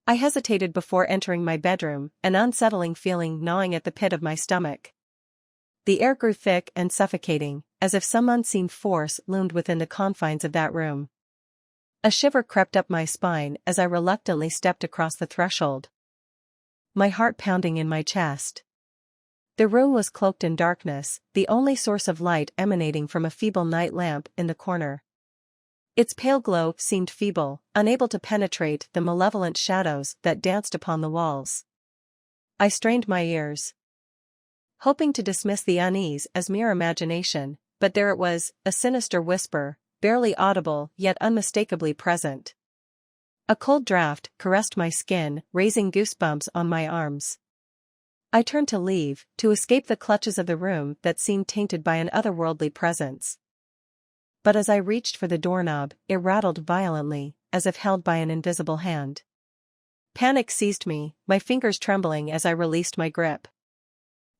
I hesitated before entering my bedroom, an unsettling feeling gnawing at the pit of my stomach. The air grew thick and suffocating, as if some unseen force loomed within the confines of that room. A shiver crept up my spine as I reluctantly stepped across the threshold, my heart pounding in my chest. The room was cloaked in darkness, the only source of light emanating from a feeble night lamp in the corner. Its pale glow seemed feeble, unable to penetrate the malevolent shadows that danced upon the walls. I strained my ears, hoping to dismiss the unease as mere imagination, but there it was, a sinister whisper, barely audible yet unmistakably present. A cold draft caressed my skin, raising goosebumps on my arms. I turned to leave, to escape the clutches of the room that seemed tainted by an otherworldly presence. But as I reached for the doorknob, it rattled violently, as if held by an invisible hand. Panic seized me, my fingers trembling as I released my grip.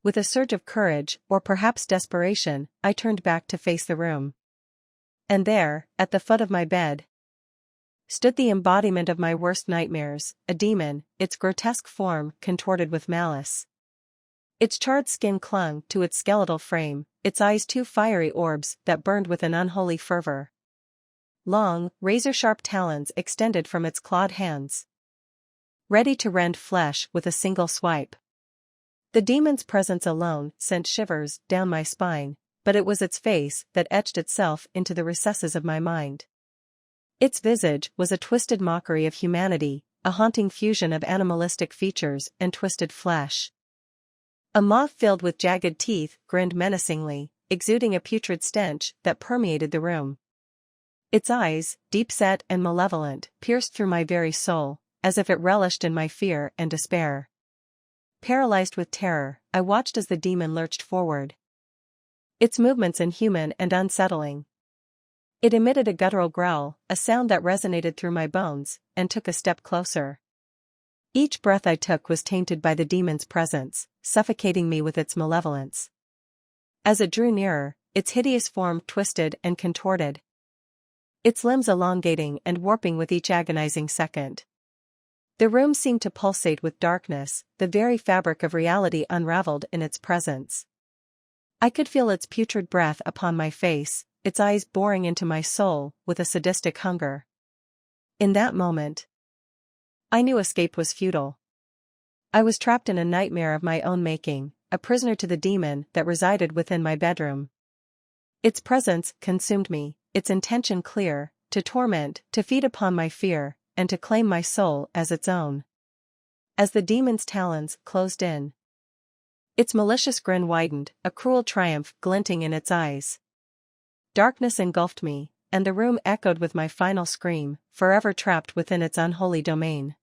With a surge of courage, or perhaps desperation, I turned back to face the room. And there, at the foot of my bed, stood the embodiment of my worst nightmares, a demon, its grotesque form contorted with malice. Its charred skin clung to its skeletal frame, its eyes two fiery orbs that burned with an unholy fervor. Long, razor-sharp talons extended from its clawed hands, ready to rend flesh with a single swipe. The demon's presence alone sent shivers down my spine, but it was its face that etched itself into the recesses of my mind. Its visage was a twisted mockery of humanity, a haunting fusion of animalistic features and twisted flesh. A maw filled with jagged teeth grinned menacingly, exuding a putrid stench that permeated the room. Its eyes, deep-set and malevolent, pierced through my very soul, as if it relished in my fear and despair. Paralyzed with terror, I watched as the demon lurched forward, its movements inhuman and unsettling. It emitted a guttural growl, a sound that resonated through my bones, and took a step closer. Each breath I took was tainted by the demon's presence, suffocating me with its malevolence. As it drew nearer, its hideous form twisted and contorted, its limbs elongating and warping with each agonizing second. The room seemed to pulsate with darkness, the very fabric of reality unraveled in its presence. I could feel its putrid breath upon my face, its eyes boring into my soul with a sadistic hunger. In that moment, I knew escape was futile. I was trapped in a nightmare of my own making, a prisoner to the demon that resided within my bedroom. Its presence consumed me, its intention clear, to torment, to feed upon my fear, and to claim my soul as its own. As the demon's talons closed in, its malicious grin widened, a cruel triumph glinting in its eyes. Darkness engulfed me, and the room echoed with my final scream, forever trapped within its unholy domain.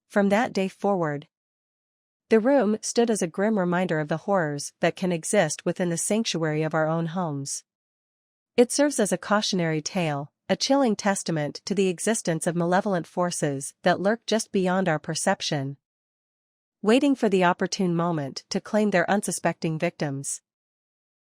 From that day forward, the room stood as a grim reminder of the horrors that can exist within the sanctuary of our own homes. It serves as a cautionary tale, a chilling testament to the existence of malevolent forces that lurk just beyond our perception, waiting for the opportune moment to claim their unsuspecting victims.